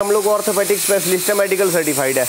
हम लोग orthopaedic specialist है, मेडिकल सर्टिफाइड है।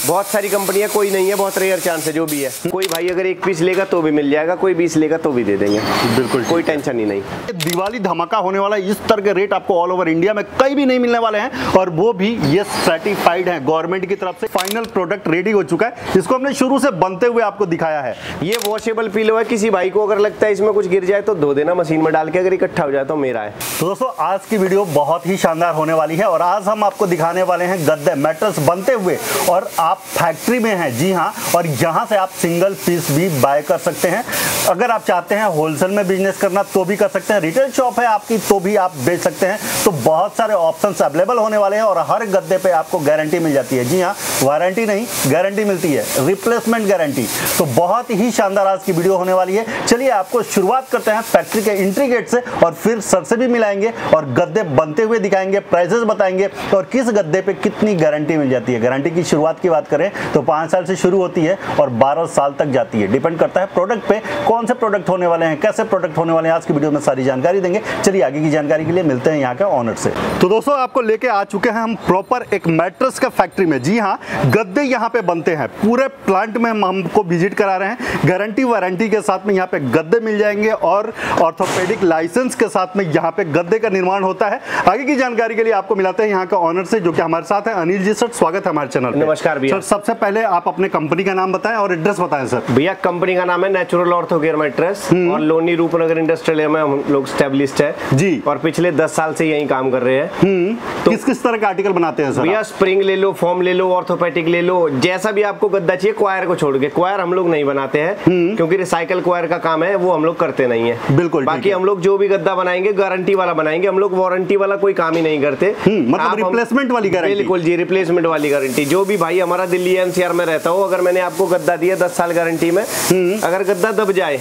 बहुत सारी कंपनियां, कोई नहीं है, बहुत रेयर चांस है जो भी है। कोई भाई अगर एक पीस लेगा तो भी मिल जाएगा, कोई 20 लेगा तो भी दे देंगे, बिल्कुल कोई टेंशन ही नहीं। दिवाली धमाका होने वाला है, इस तरह के रेट आपको ऑल ओवर इंडिया में कहीं भी नहीं मिलने वाले हैं, और वो भी ये सर्टिफाइड है गवर्नमेंट की तरफ से। फाइनल प्रोडक्ट रेडी हो चुका है, इसको हमने शुरू से बनते हुए आपको दिखाया है। ये वॉशेबल पिलो है, किसी भाई को अगर लगता है इसमें कुछ गिर जाए तो धो देना मशीन में डाल के, अगर इकट्ठा हो जाए तो मेरा है। तो दोस्तों आज की वीडियो बहुत ही शानदार होने वाली है, और आज हम आपको दिखाने वाले हैं गद्दे मैट्रेस बनते हुए, और आप फैक्ट्री में हैं, जी हाँ, और यहाँ से आप सिंगल पीस भी बाय कर सकते हैं। अगर आप चाहते हैं होलसेल में बिजनेस करना तो भी कर सकते हैं, रिटेल शॉप है आपकी तो भी आप बेच सकते हैं। तो बहुत सारे ऑप्शंस अवेलेबल होने वाले हैं, और हर गद्दे पे आपको गारंटी मिल जाती है। जी हाँ, वारंटी नहीं, गारंटी मिलती है, रिप्लेसमेंट गारंटी। तो बहुत ही शानदार आज की वीडियो होने वाली है। चलिए आपको शुरुआत करते हैं फैक्ट्री के एंट्री गेट से, और फिर सर से भी मिलाएंगे और गद्दे बनते हुए दिखाएंगे, प्राइसेस बताएंगे, और किस गद्दे पे कितनी गारंटी मिल जाती है। गारंटी की शुरुआत की बात करें तो 5 साल से शुरू होती है और 12 साल तक जाती है। डिपेंड करता है प्रोडक्ट पे, कौन से प्रोडक्ट होने वाले हैं, कैसे प्रोडक्ट होने वाले हैं। आज की वीडियो में सारी जानकारी देंगे। चलिए आगे की जानकारी के लिए मिलते हैं यहाँ के ऑनर से। तो दोस्तों आपको लेके आ चुके हैं हम प्रॉपर एक मैट्रेस का फैक्ट्री में। जी हाँ, गद्दे यहाँ पे बनते हैं, पूरे प्लांट में हम हमको विजिट करा रहे हैं। गारंटी वारंटी के साथ में यहाँ पे गद्दे मिल जाएंगे, और ऑर्थोपेडिक लाइसेंस के साथ में यहाँ पे गद्दे का निर्माण होता है। आगे की जानकारी के लिए आपको मिलाते हैं यहाँ के ऑनर से, जो कि हमारे साथ है। अनिल जी सर, स्वागत है हमारे चैनल पे। नमस्कार भैया। सर सबसे पहले आप अपने कंपनी का नाम बताएं और एड्रेस बताएं सर। भैया कंपनी का नाम है नेचुरल ऑर्थो केयर मैट्रेस, और लोनी रूपनगर इंडस्ट्रियल में हम लोग स्टैब्लिश्ड है जी, और पिछले 10 साल से यही काम कर रहे हैं। तो किस तरह का आर्टिकल बनाते हैं सर? भैया स्प्रिंग ले लो, फॉर्म ले लो, ऑर्थोपेडिक ले लो, जैसा भी आपको गद्दा चाहिए। क्वायर को छोड़ के, क्वायर हम लोग नहीं बनाते हैं क्योंकि रिसाइकल क्वायर का काम है, वो हम लोग करते नहीं है। बिल्कुल। बाकी हम लोग जो भी गद्दा बनाएंगे गारंटी वाला बनाएंगे, हम लोग वारंटी वाला कोई काम ही नहीं करते। मतलब रिप्लेसमेंट वाली गारंटी? बिल्कुल जी, रिप्लेसमेंट वाली गारंटी। जो भी भाई हमारा दिल्ली एनसीआर में रहता हो, अगर मैंने आपको गद्दा दिया 10 साल गारंटी में, अगर गद्दा दब जाए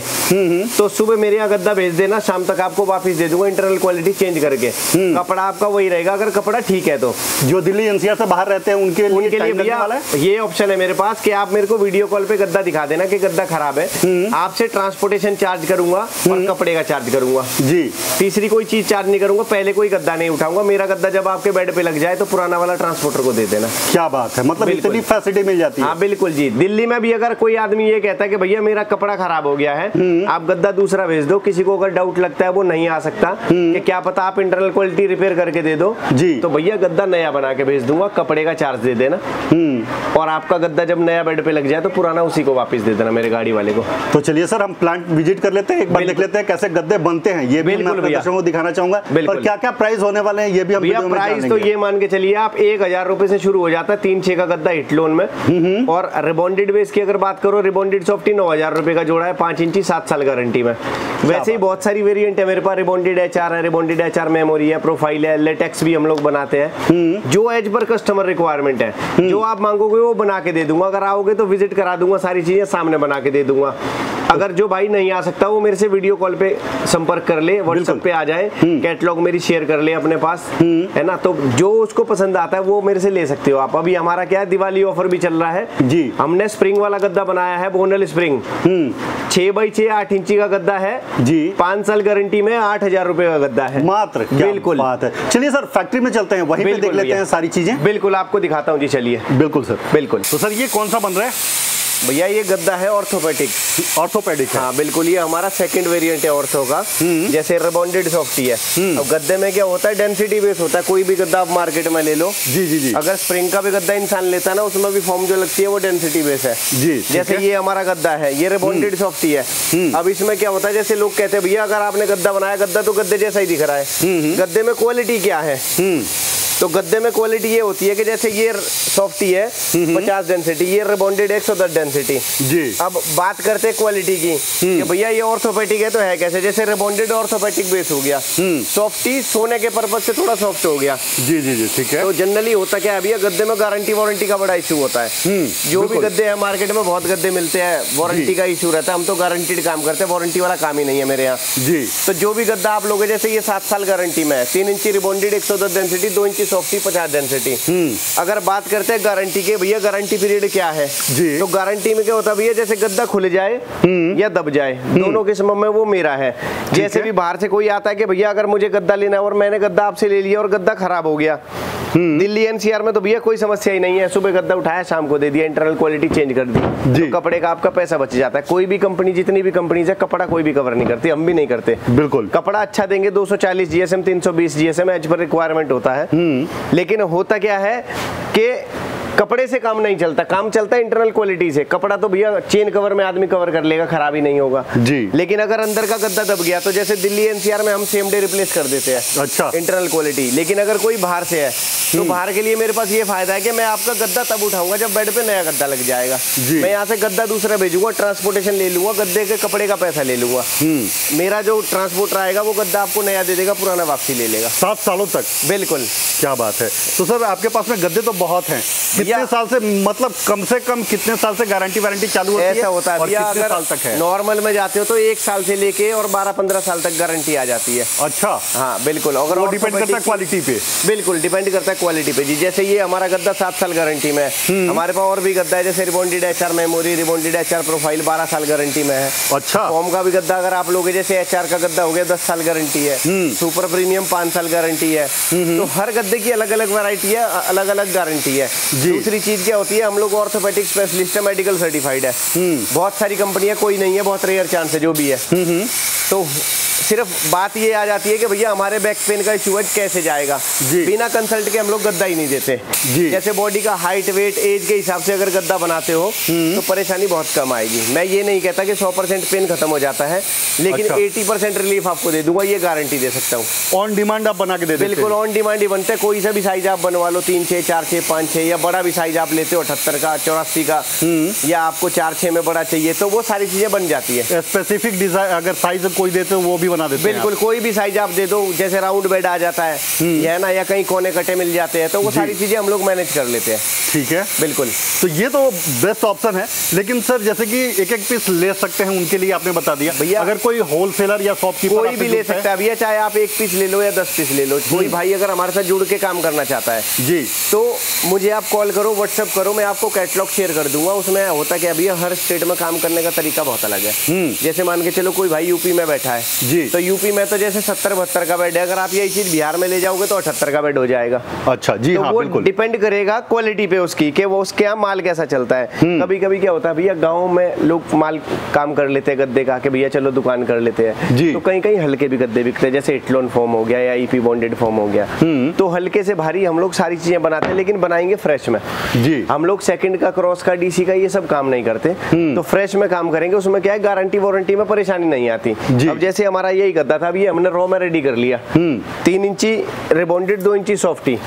तो सुबह मेरे यहाँ गद्दा भेज देना, शाम तक आपको वापस दे दूंगा इंटरनल क्वालिटी चेंज करके। कपड़ा आपका वही रहेगा अगर कपड़ा ठीक है तो। जो दिल्ली एनसीआर से बाहर रहते हैं उनके लिए भैया ये ऑप्शन है मेरे पास कि आप मेरे को वीडियो कॉल पे गद्दा दिखा देना कि गद्दा खराब है, आपसे ट्रांसपोर्टेशन चार्ज करूंगा और कपड़े का चार्ज करूंगा जी। तीसरी कोई चीज चार्ज नहीं करूंगा, पहले कोई गद्दा नहीं उठाऊंगा। मेरा गद्दा जब आपके बेड पे लग जाए तो पुराना वाला ट्रांसपोर्टर को दे देना। क्या बात है, मतलब इतनी फैसिलिटी मिल जाती है। हाँ बिल्कुल जी। दिल्ली में भी अगर कोई आदमी ये कहता है कि भैया मेरा कपड़ा खराब हो गया है, आप गद्दा दूसरा भेज दो, किसी को अगर डाउट लगता है वो नहीं आ सकता कि क्या पता आप इंटरनल क्वालिटी रिपेयर करके दे दो जी, तो भैया गद्दा नया बना के भेज दूंगा, कपड़े का चार्ज दे देना, और आपका गद्दा जब नया बेड पे लग जाए तो पुराना उसी को वापस दे देना मेरे गाड़ी वाले को। तो चलिए सर हम प्लांट विजिट कर लेते हैं, एक बार देख लेते हैं कैसे गद्दे बनते हैं। ये भी मैं दर्शकों को दिखाना चाहूंगा, और क्या क्या प्राइस होने वाले हैं ये भी हम वीडियो में प्राइस तो ये मान के चलिए आप 1000 रुपए से शुरू हो जाता है 3-6 का गद्दा हिट लोन में। और रिबॉन्डेड बेस की अगर बात करो, रिबॉन्डेड सॉफ्टी 9000 रुपए का जोड़ा है, 5 इंची 7 साल गारंटी में। वैसे ही बहुत सारी वेरिएंट है मेरे पास, रिबॉन्डेड एचआर है, रिबॉन्डेड एचआर मेमोरी है, प्रोफाइल है, लेटेक्स भी हम लोग बनाते हैं। जो एज पर कस्टमर रिक्वायरमेंट है, जो आप मांगोगे वो बना के दे दूंगा। अगर आओगे तो विजिट करा दूंगा, सारी चीजें सामने बना के दे दूंगा। अगर जो भाई नहीं आ सकता वो मेरे से वीडियो कॉल पे संपर्क कर ले, व्हाट्सएप पे आ जाए, कैटलॉग मेरी शेयर कर ले अपने पास, है ना। तो जो उसको पसंद आता है वो मेरे से ले सकते हो आप। अभी हमारा क्या है, दिवाली ऑफर भी चल रहा है जी। हमने स्प्रिंग वाला गद्दा बनाया है, बोनल स्प्रिंग 6x6 8 इंची का गद्दा है जी, 5 साल गारंटी में 8000 रुपए का गद्दा है मात्र। बिल्कुल बात है। चलिए सर फैक्ट्री में चलते हैं, वहीं पे देख लेते हैं सारी चीजें। बिल्कुल आपको दिखाता हूँ जी, चलिए। बिल्कुल सर, बिल्कुल। तो सर ये कौन सा बन रहा है? भैया ये गद्दा है ऑर्थोपेडिक। ऑर्थोपेडिक है? हाँ बिल्कुल, ये हमारा सेकंड वेरिएंट है ऑर्थो का। जैसे रिबॉन्डेड सॉफ्टी है, अब गद्दे में क्या होता है, डेंसिटी बेस होता है। कोई भी गद्दा आप मार्केट में ले लो जी जी जी, अगर स्प्रिंग का भी गद्दा इंसान लेता है ना, उसमें भी फॉर्म जो लगती है वो डेंसिटी बेस है जी। जैसे ये हमारा गद्दा है, ये रिबॉन्डेड सॉफ्टी है। अब इसमें क्या होता है, जैसे लोग कहते हैं भैया अगर आपने गद्दा बनाया, गद्दा तो गद्दे जैसा ही दिख रहा है, गद्दे में क्वालिटी क्या है? तो गद्दे में क्वालिटी ये होती है कि जैसे ये सॉफ्टी है 50 डेंसिटी, ये रिबॉन्डेड 110 डेंसिटी जी। अब बात करते हैं क्वालिटी की कि भैया ये ऑर्थोपेडिक है तो है कैसे, जैसे रिबॉन्डेड ऑर्थोपेडिक बेस हो गया, सॉफ्टी सोने के पर्पज से थोड़ा सॉफ्ट हो गया जी जी जी, ठीक है। तो जनरली होता क्या है भैया, गद्दे में गारंटी वारंटी का बड़ा इशू होता है। जो भी गद्दे हैं मार्केट में, बहुत गद्दे मिलते हैं, वारंटी का इशू रहता है। हम तो गारंटीड काम करते हैं, वारंटी वाला काम ही नहीं है मेरे यहाँ जी। तो जो भी गद्दा आप लोग, जैसे ये 7 साल गारंटी में है, 3 इंची रिबॉन्डेड 110 डेंसिटी, 2 इंची सॉफ्टी 50 डेंसिटी। अगर बात करते हैं गारंटी के, भैया गारंटी पीरियड क्या है जी? तो गारंटी में क्या होता है भैया, जैसे गद्दा खुल जाए या दब जाए, दोनों किस्मों में वो मेरा है। जैसे भी बाहर से कोई आता है कि भैया अगर मुझे गद्दा लेना है और मैंने गद्दा आपसे ले लिया और गद्दा खराब हो गया, दिल्ली एनसीआर में तो भैया कोई समस्या ही नहीं है, सुबह गद्दा उठाया शाम को दे दिया, इंटरनल क्वालिटी चेंज कर दी, तो कपड़े का आपका पैसा बच जाता है। कोई भी कंपनी, जितनी भी कंपनीज है, कपड़ा कोई भी कवर नहीं करती, हम भी नहीं करते। बिल्कुल कपड़ा अच्छा देंगे, 240 जीएसएम 320 जीएसएम एज पर रिक्वायरमेंट होता है। लेकिन होता क्या है कि कपड़े से काम नहीं चलता, काम चलता है इंटरनल क्वालिटी से। कपड़ा तो भैया चेन कवर में आदमी कवर कर लेगा, खराब ही नहीं होगा जी। लेकिन अगर अंदर का गद्दा दब गया तो जैसे दिल्ली एनसीआर में हम सेम डे रिप्लेस कर देते हैं, अच्छा, इंटरनल क्वालिटी। लेकिन अगर कोई बाहर से है तो बाहर के लिए मेरे पास ये फायदा है कि मैं आपका गद्दा तब उठाऊंगा जब बेड पे नया गद्दा लग जाएगा। मैं यहाँ से गद्दा दूसरा भेजूंगा, ट्रांसपोर्टेशन ले लूंगा, गद्दे के कपड़े का पैसा ले लूंगा, मेरा जो ट्रांसपोर्टर आएगा वो गद्दा आपको नया दे देगा, पुराना वापसी ले लेगा 7 सालों तक। बिल्कुल, क्या बात है। तो सर आपके पास में गद्दे तो बहुत हैं, कितने साल से, मतलब कम से कम कितने साल से गारंटी वारंटी चालू होती है? ऐसा होता है भैया, अगर साल तक है नॉर्मल में जाते हो तो 1 साल से लेके और 12-15 साल तक गारंटी आ जाती है। अच्छा, हाँ बिल्कुल। अगर वो डिपेंड करता है क्वालिटी पे। बिल्कुल डिपेंड करता है क्वालिटी पे जी। जैसे ये हमारा गद्दा 7 साल गारंटी में है, हमारे पास और भी गद्दा है, जैसे rebonded HR memory, rebonded HR profile 12 साल गारंटी में है। अच्छा, फॉर्म का भी गद्दा अगर आप लोगे, जैसे एचआर का गद्दा हो गया 10 साल गारंटी है, सुपर प्रीमियम 5 साल गारंटी है। तो हर गद्दे की अलग अलग वैरायटी है, अलग अलग गारंटी है। दूसरी चीज क्या होती है, हम लोग ऑर्थोपेडिक स्पेशलिस्ट है, मेडिकल सर्टिफाइड है। बहुत सारी कंपनियां, कोई नहीं है, बहुत रेयर चांस है जो भी है। तो सिर्फ बात ये आ जाती है कि भैया हमारे बैक पेन का इशू है, कैसे जाएगा, बिना कंसल्ट के हम लोग गद्दा ही नहीं देते। जैसे बॉडी का हाइट, वेट, एज के हिसाब से अगर गद्दा बनाते हो तो परेशानी बहुत कम आएगी। मैं ये नहीं कहता कि 100% पेन खत्म हो जाता है, लेकिन 80% रिलीफ आपको दे दूंगा, ये गारंटी दे सकता हूँ। ऑन डिमांड आप बना के दे देते हैं? बिल्कुल ऑन डिमांड ही बनते हैं, कोई सा भी साइज आप बनवा लो, 3-6, 4-6, 5-6, या बड़ा भी साइज आप लेते हो 78 का, 84 का, या आपको 4-6 में बड़ा चाहिए तो वो सारी चीजें बन जाती है। स्पेसिफिक डिजाइन अगर साइज कोई देते हो वो भी बना देते हैं? बिल्कुल, कोई भी साइज आप दे दो, जैसे राउंड बेड आ जाता है, है ना, या कहीं कोने कटे मिल जाते हैं, तो वो सारी चीजें हम लोग मैनेज कर लेते हैं। ठीक है, बिल्कुल। तो ये तो बेस्ट ऑप्शन है। लेकिन सर जैसे कि एक पीस ले सकते हैं, उनके लिए आपने बता दिया भैया। अगर कोई होलसेलर या शॉपकीपर, कोई भी ले सकता है भैया, चाहे आप 1 पीस ले लो या 10 पीस ले लो। कोई भाई अगर हमारे साथ जुड़ के काम करना चाहता है जी, तो मुझे आप कॉल करो, व्हाट्सएप करो, मैं आपको कैटलॉग शेयर कर दूंगा। उसमें होता क्या भैया, हर स्टेट में काम करने का तरीका बहुत अलग है। जैसे मान के चलो कोई भाई यूपी में बैठा है जी, तो यूपी में तो जैसे 70-72 का बेड है, अगर आप यही चीज बिहार में ले जाओगे तो 78 का बेड हो जाएगा। अच्छा जी, तो हाँ, वो डिपेंड करेगा क्वालिटी पे उसकी, कि वो उसके यहाँ माल कैसा चलता है। कभी कभी क्या होता है भैया, गाँव में लोग माल काम कर लेते हैं गद्दे का, कि भैया चलो दुकान कर लेते हैं, तो कहीं कहीं हल्के भी गद्दे बिकते हैं, जैसे इटलोन फॉर्म हो गया या ईपी बॉन्डेड फॉर्म हो गया। तो हल्के से भारी हम लोग सारी चीजें बनाते हैं, लेकिन बनाएंगे फ्रेश में जी। हम लोग सेकंड का, क्रॉस का, डीसी का ये सब काम नहीं करते, तो फ्रेश में काम करेंगे। उसमें क्या है, गारंटी वारंटी में परेशानी नहीं आती। अब जैसे हमारा यही गद्दा था, ये हमने रॉ में रेडी कर लिया, 3 इंची रिबॉन्डेड, 2 इंची सॉफ्टी।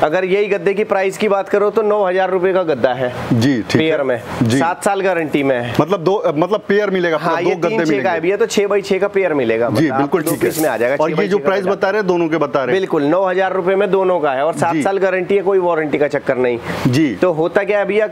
अगर यही गद्दे की प्राइस की बात करो तो 9,000 रुपए का गद्दा है जी, पेयर में, 7 साल गारंटी में है। मतलब पेयर मिलेगा? हाँ, ये 3-6 का है भैया, तो 6x6 का पेयर मिलेगा जी, बिल्कुल ठीक है, इसमें आ जाएगा। और ये जो प्राइस बता रहे हैं दोनों के बता रहे हैं, बिल्कुल 9,000 रुपए में दोनों का है, और 7 साल गारंटी है, कोई वारंटी का चक्कर नहीं जी। तो होता क्या है भैया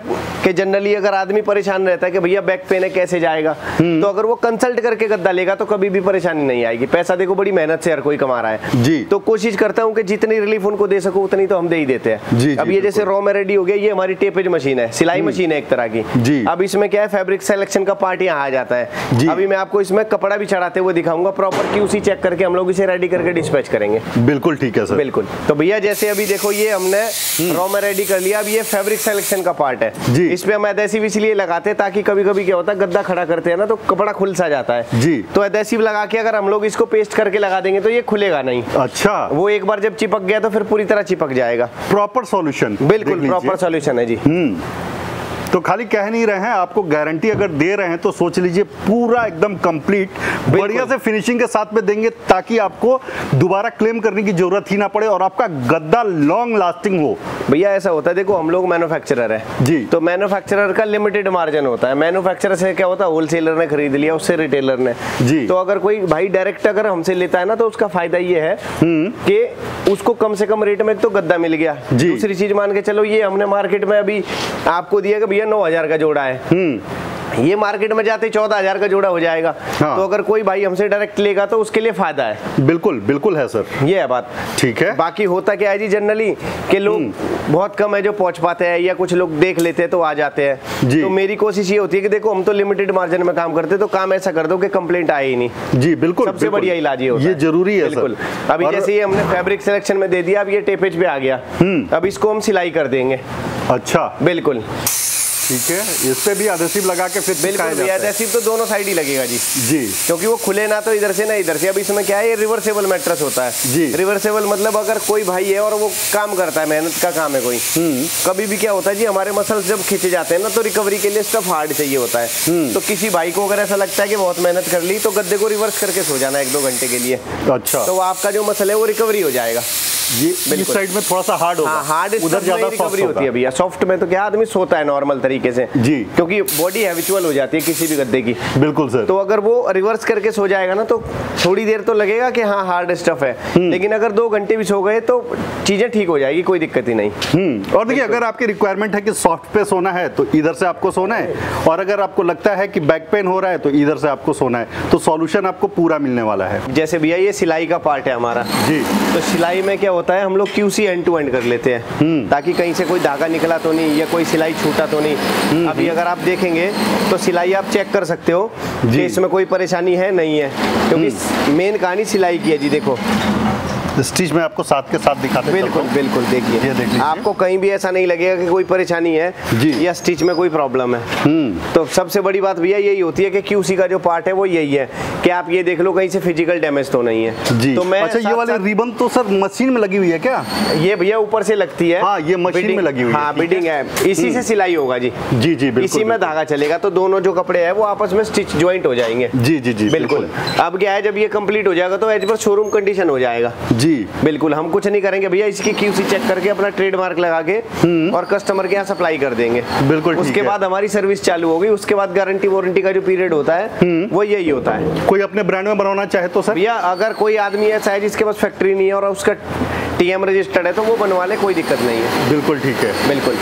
कि जनरली अगर आदमी परेशान रहता है कि भैया बैक पेन है कैसे जाएगा, तो अगर वो कंसल्ट करके गद्दा लेगा तो कभी भी परेशानी नहीं आएगी। पैसा देखो बड़ी मेहनत से हर कोई कमा रहा है जी, तो कोशिश करता हूँ कि जितनी रिलीफ उनको दे सको उतनी तो हम दे ही देते हैं जी। अब ये जैसे रॉ में रेडी हो गया, ये हमारी टेपेज मशीन है, सिलाई मशीन है एक तरह की जी। अब इसमें क्या है, फैब्रिक सिलेक्शन का पार्ट यहाँ आ जाता है जी। अभी मैं आपको इसमें कपड़ा भी चढ़ाते हुए दिखाऊंगा, प्रॉपर क्यूसी चेक करके हम लोग इसे रेडी करके डिस्पैच करेंगे। बिल्कुल ठीक है सर, बिल्कुल। तो भैया जैसे अभी देखो, ये हमने रॉ में रेडी कर लिया, अब ये फैब्रिक सिलेक्शन का पार्ट है जी। इस पे हम एडेसिव इसलिए लगाते हैं ताकि कभी कभी क्या होता है, गद्दा खड़ा करते हैं ना तो कपड़ा खुल सा जाता है जी, तो एडेसिव लगा के अगर हम लोग इसको पेस्ट करके लगा देंगे तो ये खुलेगा नहीं। अच्छा, वो एक बार जब चिपक गया तो फिर पूरी तरह चिपक जाएगा। प्रॉपर सॉल्यूशन, बिल्कुल प्रॉपर सॉल्यूशन है जी। तो खाली कह नहीं रहे हैं, आपको गारंटी अगर दे रहे हैं तो सोच लीजिए पूरा एकदम कंप्लीट बढ़िया से फिनिशिंग के साथ में देंगे, ताकि आपको दोबारा क्लेम करने की जरूरत ही ना पड़े और आपका गद्दा लॉन्ग लास्टिंग हो। भैया ऐसा होता है, देखो हम लोग मैन्युफैक्चरर है जी, तो मैन्युफैक्चरर का लिमिटेड मार्जिन होता है। मैन्युफैक्चरर से क्या होता है, होलसेलर ने खरीद लिया, उससे रिटेलर ने जी। तो अगर कोई भाई डायरेक्ट अगर हमसे लेता है ना, तो उसका फायदा ये है कि उसको कम से कम रेट में तो गद्दा मिल गया। दूसरी चीज मान के चलो, ये हमने मार्केट में अभी आपको दिया कि भैया 9,000 का जोड़ा है, ये मार्केट में जाते 14,000 का जोड़ा हो जाएगा। हाँ। तो अगर कोई भाई हमसे डायरेक्ट लेगा तो उसके लिए फायदा है। बिल्कुल बिल्कुल है सर, ये है बात। ठीक है। बाकी होता क्या है जी, जनरली के लोग बहुत कम है जो पहुंच पाते हैं, या कुछ लोग देख लेते हैं तो आ जाते हैं। तो मेरी कोशिश ये होती है कि देखो हम तो लिमिटेड मार्जिन में काम करते हैं, तो काम ऐसा कर दो कि कंप्लेंट आए ही नहीं। जी बिल्कुल, सबसे बढ़िया इलाज ये जरूरी है। बिल्कुल। अभी जैसे ये हमने फैब्रिक सिलेक्शन में दे दिया, अब ये टेपेज पे आ गया, अब इसको हम सिलाई कर देंगे। अच्छा, बिल्कुल ठीक है। इस पे भी एडहेसिव लगा के फिर बिल्कुल एडहेसिव तो दोनों साइड ही लगेगा जी। जी, क्योंकि वो खुले ना तो इधर से ना इधर से। अब इसमें क्या है, ये रिवर्सेबल मैट्रेस होता है जी। रिवर्सेबल मतलब अगर कोई भाई है और वो काम करता है, मेहनत का काम है कोई, कभी भी क्या होता है जी, हमारे मसल्स जब खींचे जाते हैं ना तो रिकवरी के लिए स्टफ हार्ड चाहिए होता है। तो किसी भाई को अगर ऐसा लगता है कि बहुत मेहनत कर ली, तो गद्दे को रिवर्स करके सो जाना 1-2 घंटे के लिए। अच्छा, तो आपका जो मसल है वो रिकवरी हो जाएगा। ये इस साइड में थोड़ा सा हार्ड होगा, हार्ड उधर ज्यादा रिकवरी होती है भैया। सॉफ्ट में तो क्या आदमी सोता है नॉर्मल तरीके से जी, क्योंकि बॉडी हैबिचुअल हो जाती है किसी भी गद्दे की। बिल्कुल सर। तो अगर वो रिवर्स करके सो जाएगा ना, तो थोड़ी देर तो लगेगा कि हाँ हार्ड स्टफ है, लेकिन अगर 2 घंटे भी सो गए तो चीजें ठीक हो जाएगी, कोई दिक्कत ही नहीं। और देखिए, अगर आपकी रिक्वायरमेंट है कि सॉफ्ट पे सोना है तो इधर से आपको सोना है, और अगर आपको लगता है कि बैक पेन हो रहा है तो इधर से आपको सोना है, तो सॉल्यूशन आपको पूरा मिलने वाला है। जैसे भैया ये सिलाई का पार्ट है हमारा जी, तो सिलाई में क्या होता है, हम लोग QC एंड टू एंड कर लेते हैं, ताकि कहीं से कोई धागा निकला तो नहीं या कोई सिलाई छूटा तो नहीं। अभी अगर आप देखेंगे तो सिलाई आप चेक कर सकते हो कि इसमें कोई परेशानी है नहीं है, क्योंकि मेन कहानी सिलाई की है जी। देखो स्टिच में आपको साथ के साथ दिखाते हैं। बिल्कुल बिल्कुल, देखिए आपको कहीं भी ऐसा नहीं लगेगा कि कोई परेशानी है या स्टिच में कोई प्रॉब्लम है। तो सबसे बड़ी बात भैया यही होती है कि QC का जो पार्ट है वो यही है कि आप ये देख लो कहीं से फिजिकल डैमेज तो नहीं है जी। तो मैं अच्छा, ये वाले रिबन तो सर मशीन में लगी हुई है क्या? ये भैया ऊपर से लगती है। हाँ, ये मशीन में लगी हुई है। हाँ, बिडिंग है, इसी से सिलाई होगा जी। जी जी, बिल्कुल। इसी में धागा चलेगा, तो दोनों जो कपड़े हैं वो आपस में स्टिच ज्वाइंट हो जाएंगे। जी जी जी, बिल्कुल। अब क्या है, जब ये कंप्लीट हो जाएगा तो एज पर शोरूम कंडीशन हो जाएगा जी। बिल्कुल, हम कुछ नहीं करेंगे भैया, इसकी QC चेक करके अपना ट्रेडमार्क लगा के और कस्टमर के यहाँ सप्लाई कर देंगे। बिल्कुल। उसके बाद हमारी सर्विस चालू होगी। उसके बाद गारंटी वारंटी का जो पीरियड होता है वो यही होता है। कोई अपने ब्रांड में बनवाना चाहे तो सर भैया, अगर कोई आदमी ऐसा है जिसके पास फैक्ट्री नहीं है और उसका TM रजिस्टर्ड है तो वो बनवा ले, कोई दिक्कत नहीं है। बिल्कुल ठीक है, बिल्कुल।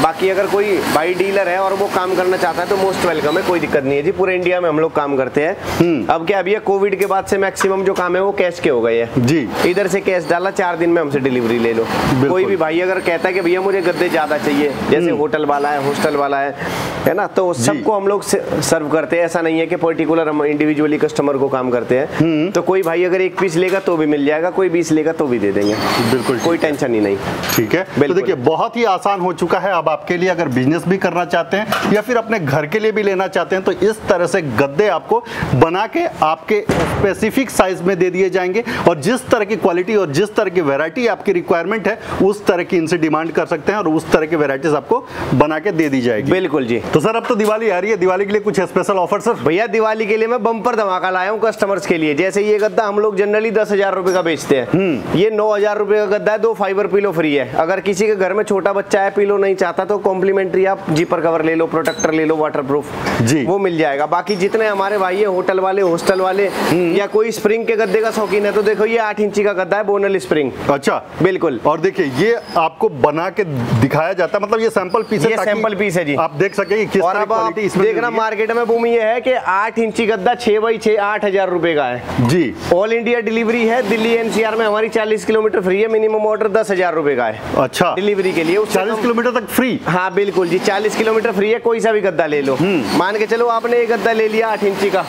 बाकी अगर कोई भाई डीलर है और वो काम करना चाहता है तो मोस्ट वेलकम है, कोई दिक्कत नहीं है जी। पूरे इंडिया में हम लोग काम करते हैं। अब क्या भैया, कोविड के बाद से मैक्सिमम जो काम है वो कैश के हो गए हैं जी। इधर से कैश डाला, 4 दिन में हमसे डिलीवरी ले लो। कोई भी भाई अगर कहता है कि भैया मुझे गद्दे ज्यादा चाहिए, जैसे होटल वाला है, हॉस्टल वाला है ना, तो सबको हम लोग सर्व करते हैं। ऐसा नहीं है कि पर्टिकुलर हम इंडिविजुअली कस्टमर को काम करते हैं। तो कोई भाई अगर 1 पीस लेगा तो भी मिल जाएगा, कोई 20 लेगा तो भी दे देंगे। बिल्कुल, कोई टेंशन ही नहीं। ठीक है। तो देखिए, बहुत ही आसान हो चुका है अब आपके लिए। अगर बिजनेस भी करना चाहते हैं या फिर अपने घर के लिए भी लेना चाहते हैं तो इस तरह से गद्दे आपको बना के आपके स्पेसिफिक साइज में दे दिए जाएंगे, और जिस तरह की क्वालिटी और जिस तरह की वैरायटी आपकी रिक्वायरमेंट है उस तरह की इनसे डिमांड कर सकते हैं, और उस तरह की वैरायटीज आपको बना के दे दी जाएगी। बिल्कुल जी। तो सर, अब तो दिवाली आ रही है, दिवाली के लिए कुछ स्पेशल ऑफर सर? भैया, दिवाली के लिए मैं बम्पर धमाका लाया हूँ कस्टमर्स के लिए। जैसे ये गद्दा हम लोग जनरली 10,000 रुपए का बेचते हैं, ये 9,000 रुपए का गद्दा है। 2 फाइबर पिलो फ्री है। अगर किसी के घर में छोटा बच्चा है, पिलो नहीं चाहता, तो कॉम्प्लीमेंट्री आप जीपर कवर ले लो, प्रोटेक्टर ले लो, वाटरप्रूफ जी, वो मिल जाएगा। बाकी जितने हमारे भाई है होटल वाले, हॉस्टल वाले, या कोई स्प्रिंग के गद्दे का शौकीन है, तो देखो ये 8 इंची का गद्दा है, बोनल स्प्रिंग। अच्छा, बिल्कुल। और देखिए, ये आपको बना के दिखाया जाता है, मतलब ये सैंपल पीस है, ये सैंपल पीस है जी, आप देख सके किस तरह की क्वालिटी इसमें। देखना, मार्केट में बूम ये है कि 8 इंची गद्दा 6x6 8,000 रुपए का है जी। ऑल इंडिया डिलीवरी है। दिल्ली NCR में हमारी 40 किलोमीटर फ्री है। मिनिमम ऑर्डर 10,000 रुपए का है। अच्छा, डिलीवरी के लिए 40 किलोमीटर तक फ्री? हाँ बिल्कुल जी, 40 किलोमीटर फ्री है। कोई सा भी गद्दा ले लो। मान के चलो आपने एक गद्दा ले लिया 8 इंची का,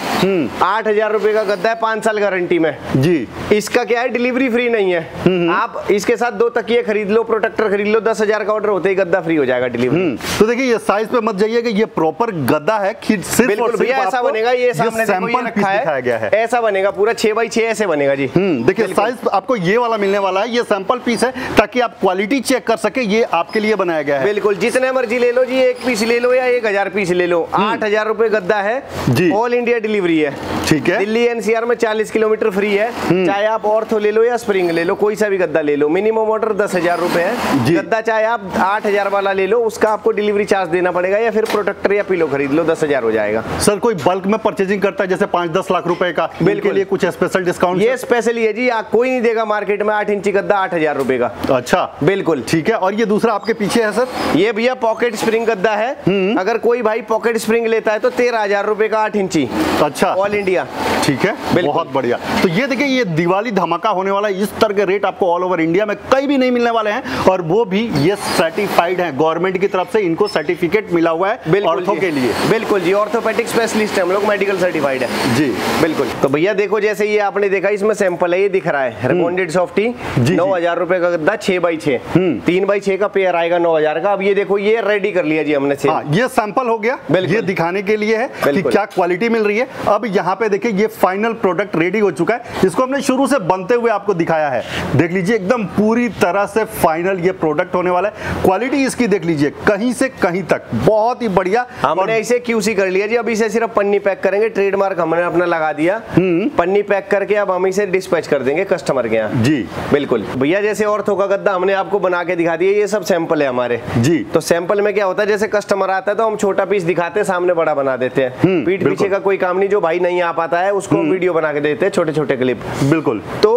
8,000 रुपए का गद्दा है, 5 साल गारंटी में जी। इसका क्या है, डिलीवरी फ्री नहीं है। आप इसके साथ 2 तकिए खरीद लो, प्रोटेक्टर खरीद लो, 10,000 का ऑर्डर होते ही गद्दा फ्री हो जाएगा डिलीवरी। तो देखिए, ये साइज पे मत जाइए कि ये प्रॉपर गद्दा है, बिल्कुल भैया ऐसा बनेगा। ये सामने सैंपल पीस दिखाया गया है, ऐसा बनेगा पूरा 6x6 ऐसे बनेगा जी। देखिए, साइज आपको ये वाला मिलने वाला है, ये सैंपल पीस है ताकि आप क्वालिटी चेक कर सके। ये आपके लिए बनाया गया है। बिल्कुल, जितने मर्जी ले लो जी, 1 पीस ले लो या 1,000 पीस ले लो। 8,000 रुपए गद्दा है जी। ऑल इंडिया डिलीवरी है। ठीक है। दिल्ली NCR में 40 किलोमीटर फ्री है। चाहे आप ऑर्थो ले लो या स्प्रिंग ले लो, कोई सा भी गद्दा ले लो। मिनिमम ऑर्डर 10,000 रुपए है। गद्दा चाहे आप 8,000 वाला ले लो, उसका आपको डिलीवरी चार्ज देना पड़ेगा, या फिर प्रोटेक्टर या पिलो खरीद लो, 10,000 हो जाएगा। सर, कोई बल्क में परचेजिंग करता है जैसे 5-10 लाख रुपए का, बिल्कुल लिए कुछ स्पेशल डिस्काउंट? ये स्पेशल है जी, कोई नहीं देगा मार्केट में 8 इंची गद्दा 8,000 रुपए का। अच्छा, बिल्कुल ठीक है। और ये दूसरा आपके पीछे है सर? ये भैया पॉकेट स्प्रिंग गद्दा है। अगर कोई भाई पॉकेट स्प्रिंग लेता है तो 13,000 रुपए का 8 इंची। अच्छा, ऑल इंडिया। ठीक है, बहुत बढ़िया। तो ये देखिए, ये दिवाली धमाका होने वाला है। इस तरह के रेट आपको ऑल ओवर इंडिया में कहीं भी नहीं मिलने वाले हैं, और वो भी ये सर्टिफाइड है, गवर्नमेंट की तरफ से इनको सर्टिफिकेट मिला हुआ है ऑर्थो के लिए। बिल्कुल जी, ऑर्थोपेडिक स्पेशलिस्ट है हम लोग, मेडिकल सर्टिफाइड है जी। बिल्कुल। तो भैया देखो, जैसे ये आपने देखा, इसमें सैंपल है, ये दिख रहा है रिबॉन्डेड सॉफ्टी, 9,000 रुपए का गद्दा, 6x6, 3x6 का पेयर आएगा 9,000 का। अब ये देखो, ये रेडी कर लिया जी हमने। ये सैंपल हो गया, ये दिखाने के लिए है कि क्या क्वालिटी मिल रही है। अब यहाँ पे देखिए, ये फाइनल प्रोडक्ट रेडी हो चुका है। इसको हमने शुरू से बनते हुए आपको दिखाया है। देख लीजिए, एकदम पूरी तरह से फाइनल ये प्रोडक्ट होने वाला है। क्वालिटी इसकी देख लीजिए, कहीं से कहीं तक बहुत ही बढ़िया। हमने इसे QC कर लिया जी। अब इसे सिर्फ पन्नी पैक करेंगे, ट्रेडमार्क हमने अपना लगा दिया। पन्नी पैक करके अब हम इसे डिस्पैच कर देंगे कस्टमर के यहाँ जी। बिल्कुल भैया, जैसे ऑर्थो का गद्दा हमने आपको बना के दिखा दिया, ये सब सैंपल है हमारे जी। तो सैंपल में क्या होता है, जैसे कस्टमर आता है तो हम छोटा पीस दिखाते हैं, सामने बड़ा बना देते हैं। पीठ पीछे का कोई काम नहीं, जो भाई नहीं आ पाता है उसको वीडियो बना के देते हैं, छोटे छोटे क्लिप। बिल्कुल। तो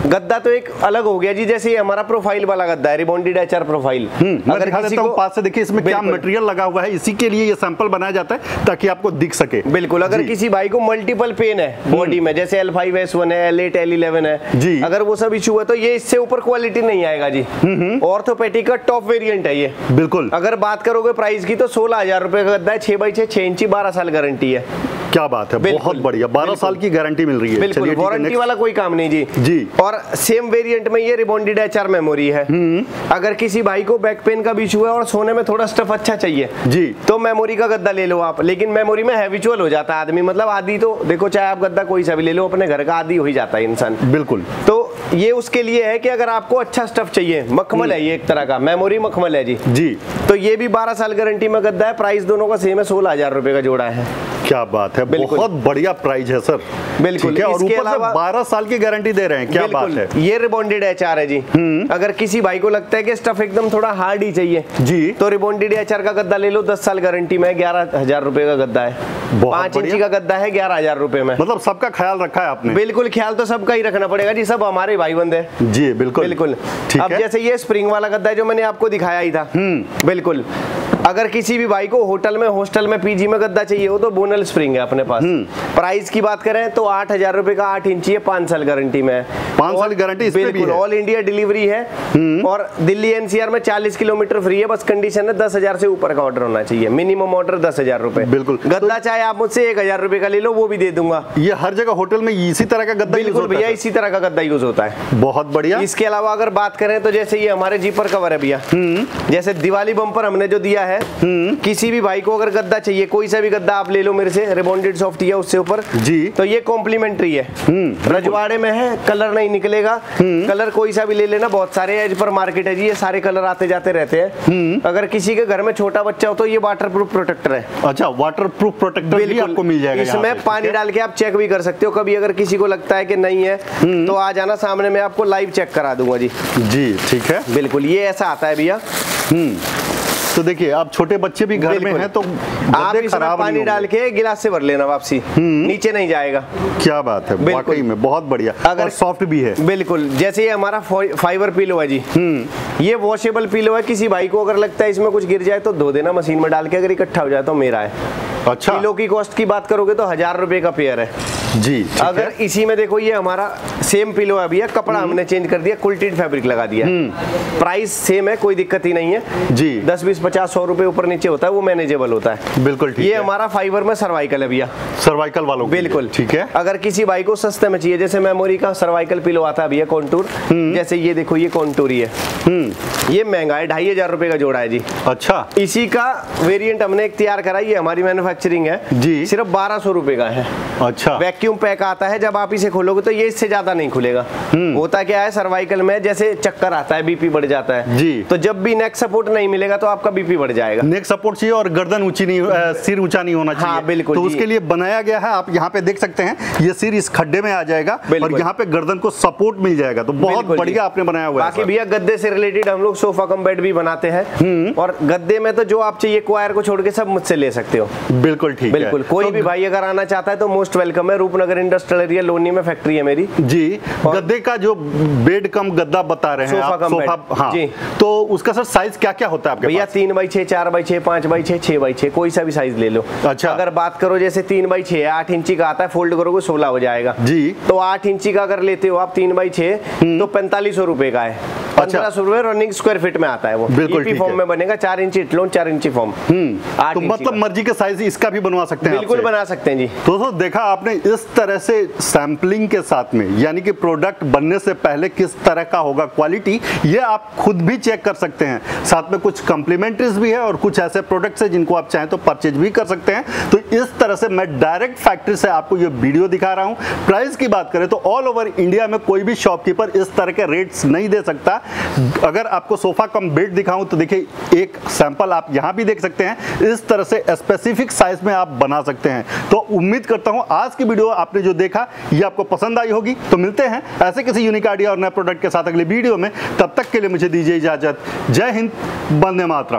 गद्दा तो एक अलग हो गया जी। जैसे ये हमारा प्रोफाइल वाला गद्दा है, रिबॉन्डेड HR प्रोफाइल। अगर किसी को पास से देखिए, इसमें क्या मटेरियल लगा हुआ है, इसी के लिए ये सैंपल बनाया जाता है ताकि आपको दिख सके। बिल्कुल। अगर किसी भाई को मल्टीपल पेन है बॉडी में, जैसे L5S1 है, L8 L11 है जी, अगर वो सब इशू है तो ये इससे ऊपर क्वालिटी नहीं आएगा जी। ऑर्थोपेडिक का टॉप वेरिएंट है ये। बिल्कुल। अगर बात करोगे प्राइस की तो 16,000 रुपए का गद्दा है, 6x6, 6 इंची, 12 साल गारंटी है। क्या बात है, बहुत बढ़िया। 12 साल की गारंटी मिल रही है। बिल्कुल, वारंटी वाला कोई काम नहीं जी जी। और सेम वेरिएंट में ये रिबॉन्डेड HR मेमोरी है। अगर किसी भाई को बैक पेन का भी इशू है और सोने में थोड़ा स्टफ अच्छा चाहिए जी, तो मेमोरी का गद्दा ले लो आप। लेकिन मेमोरी में हैबिचुअल हो जाता है आदमी, मतलब आदि तो देखो, चाहे आप गद्दा कोई सा भी ले लो, अपने घर का आदि हो ही जाता है इंसान। बिल्कुल। तो ये उसके लिए है कि अगर आपको अच्छा स्टफ चाहिए, मखमल है ये एक तरह का, मेमोरी मखमल है जी जी। तो ये भी 12 साल गारंटी में गद्दा है। प्राइस दोनों का सेम है, 16,000 रुपए का जोड़ा है। क्या बात है, बहुत बढ़िया प्राइस है सर। बिल्कुल। और ऊपर से 12 साल की गारंटी दे रहे हैं। क्या बात है। ये रिबॉन्डेड HR है जी। अगर किसी भाई को लगता है कि स्टफ एकदम थोड़ा हार्ड ही चाहिए जी, तो रिबॉन्डेड HR का गद्दा ले लो, 10 साल गारंटी में, 11,000 रुपए का गद्दा है। 5 इंची का गद्दा है, 11,000 रुपए में। मतलब सबका ख्याल रखा है आपने। बिल्कुल, ख्याल तो सबका ही रखना पड़ेगा जी, सब हमारे भाई बंद है जी। बिल्कुल बिल्कुल। अब जैसे ये स्प्रिंग वाला गद्दा है जो मैंने आपको दिखाया ही था। बिल्कुल। अगर किसी भी भाई को होटल में, हॉस्टल में, PG में गद्दा चाहिए हो तो बोनल स्प्रिंग है अपने पास। प्राइस की बात करें तो 8,000 रुपए का 8 इंची है, 5 साल गारंटी में है। 5 साल गारंटी बिल्कुल। ऑल इंडिया डिलीवरी है और दिल्ली NCR में 40 किलोमीटर फ्री है। बस कंडीशन है 10,000 से ऊपर का ऑर्डर होना चाहिए, मिनिमम ऑर्डर 10,000 रुपए। बिल्कुल। गद्दा चाहे आप मुझसे 1,000 रुपए का ले लो, वो भी दे दूंगा। ये हर जगह होटल में इसी तरह का गद्दा यूज होता है? भैया इसी तरह का गद्दा यूज होता है। बहुत बढ़िया। इसके अलावा अगर बात करें तो जैसे ये हमारे जीपर कवर है भैया, जैसे दिवाली बम्पर हमने जो दिया है, किसी भी भाई को अगर गद्दा चाहिए, कोई सा भी गद्दा आप ले लो मेरे से, रिबॉन्डेड सॉफ्ट है उससे ऊपर जी, तो ये कॉम्प्लीमेंट्री है। रजवाड़े में है, कलर नहीं निकलेगा। कलर कोई सा भी ले लेना, बहुत सारे एज पर मार्केट है जी, ये सारे कलर आते जाते रहते हैं। अगर किसी के घर में छोटा बच्चा हो तो ये वाटर प्रूफ प्रोटेक्टर है। अच्छा, वाटर प्रूफ प्रोटेक्टर भी आपको मिल जाएगा। इसमें पानी डाल के आप चेक भी कर सकते हो। कभी अगर किसी को लगता है कि नहीं है तो आ जाना सामने, मैं आपको लाइव चेक करा दूंगा जी। जी ठीक है। बिल्कुल, ये ऐसा आता है भैया। तो देखिए, आप छोटे बच्चे भी घर में हैं तो आप इसमें पानी डाल के गिलास से भर लेना, वापसी नीचे नहीं जाएगा। क्या बात है, वाकई में बहुत बढ़िया। अगर सॉफ्ट भी है। बिल्कुल। जैसे ये हमारा फाइबर पिलो है जी, ये वॉशेबल पिलो है। किसी भाई को अगर लगता है इसमें कुछ गिर जाए तो धो देना मशीन में डाल के, अगर इकट्ठा हो जाए तो मेरा है। अच्छा। पिलो की कॉस्ट की बात करोगे तो 1,000 रुपए का पेयर है जी। अगर इसी में देखो, ये हमारा सेम पिलो है भैया, कपड़ा हमने चेंज कर दिया, क्विल्टेड फैब्रिक लगा दिया। प्राइस सेम है, कोई दिक्कत ही नहीं है जी। 10, 20, 50, 100 रुपए ऊपर नीचे होता है, वो मैनेजेबल होता है। बिल्कुल ठीक है। ये हमारा फाइबर में सर्वाइकल है भैया, सर्वाइकल वालों। बिल्कुल ठीक है। अगर किसी भाई को सस्ते में चाहिए, जैसे मेमोरी का सर्वाइकल पिलो आता है भैया, कॉन्टूर, जैसे ये देखो, ये कॉन्टूर ही है। ये महंगा है, 2,500 रुपए का जोड़ा है जी। अच्छा। इसी का वेरिएंट हमने एक तैयार करा, ये हमारी मैन्युफैक्चरिंग है जी, सिर्फ 1,200 रुपए का है। अच्छा। वैक्यूम पैक आता है, जब आप इसे खोलोगे तो ये इससे ज्यादा नहीं खुलेगा। होता क्या है, सर्वाइकल में जैसे चक्कर आता है, बीपी बढ़ जाता है जी, तो जब भी नेक सपोर्ट नहीं मिलेगा तो आपका बीपी बढ़ जाएगा। नेक सपोर्ट चाहिए और गर्दन ऊंची नहीं, सिर ऊंचा नहीं होना चाहिए। हाँ, बिल्कुल। तो उसके लिए बनाया गया है, आप यहाँ पे देख सकते हैं, ये सिर इस खड्डे में आ जाएगा और यहाँ पे गर्दन को सपोर्ट मिल जाएगा। तो बहुत बढ़िया आपने बनाया हुआ है। बाकी भैया गद्दे से रिलेटेड हम लोग सोफा कम बेड भी बनाते हैं, और गद्दे में तो जो आप चाहिए क्वायर को छोड़ के सब मुझसे ले सकते हो। बिल्कुल ठीक है। बिल्कुल, कोई भी भाई अगर आना चाहता है तो मोस्ट वेलकम है। रूपनगर इंडस्ट्रियल एरिया लोनी में फैक्ट्री है मेरी जी। गद्दे का जो बेड कम गद्दा बता रहे हैं आप, सोफा, हाँ जी, तो उसका सर साइज क्या क्या होता है आपके भैया? 3x6, 4x6, 5x6, 6x6, कोई सा भी साइज ले लो। अच्छा, अगर बात करो जैसे 3x6 है, 8 इंची का आता है, फोल्ड करोगे 16 हो जाएगा जी। तो 8 इंची का अगर लेते हो आप 3x6 तो 4500 रुपए का है। 1500 रुपए रनिंग स्क्वायर फीट में आता है वो। बिल्कुल ईपी फॉर्म में बनेगा, 4 इंची इटलोन, 4 इंची फॉर्म। तो मतलब मर्जी के साइज इसका भी बनवा सकते हैं? बिल्कुल बना सकते हैं जी। दोस्तों देखा आपने, इस तरह से सैंपलिंग के साथ में, यानी कि प्रोडक्ट बनने से पहले किस तरह का होगा क्वालिटी, ये आप खुद भी चेक कर सकते हैं। साथ में कुछ कॉम्प्लीमेंट्रीज भी है और कुछ ऐसे प्रोडक्ट्स है जिनको आप चाहें तो परचेज भी कर सकते हैं। तो इस तरह से मैं डायरेक्ट फैक्ट्री से आपको ये वीडियो दिखा रहा हूं। प्राइस की बात करें तो ऑल ओवर इंडिया में कोई भी शॉपकीपर इस तरह के रेट्स नहीं दे सकता। अगर आपको सोफा कम बेड दिखाऊं तो देखिए, एक सैंपल आप यहां भी देख सकते हैं। इस तरह से स्पेसिफिक साइज में आप बना सकते हैं। तो उम्मीद करता हूं आज की वीडियो आपने जो देखा ये आपको पसंद आई होगी। तो मिलते हैं ऐसे किसी यूनिक आइडिया और नए प्रोडक्ट के साथ अगले वीडियो में। तब तक के लिए मुझे दीजिए इजाजत। जय हिंद, वंदे मातरम।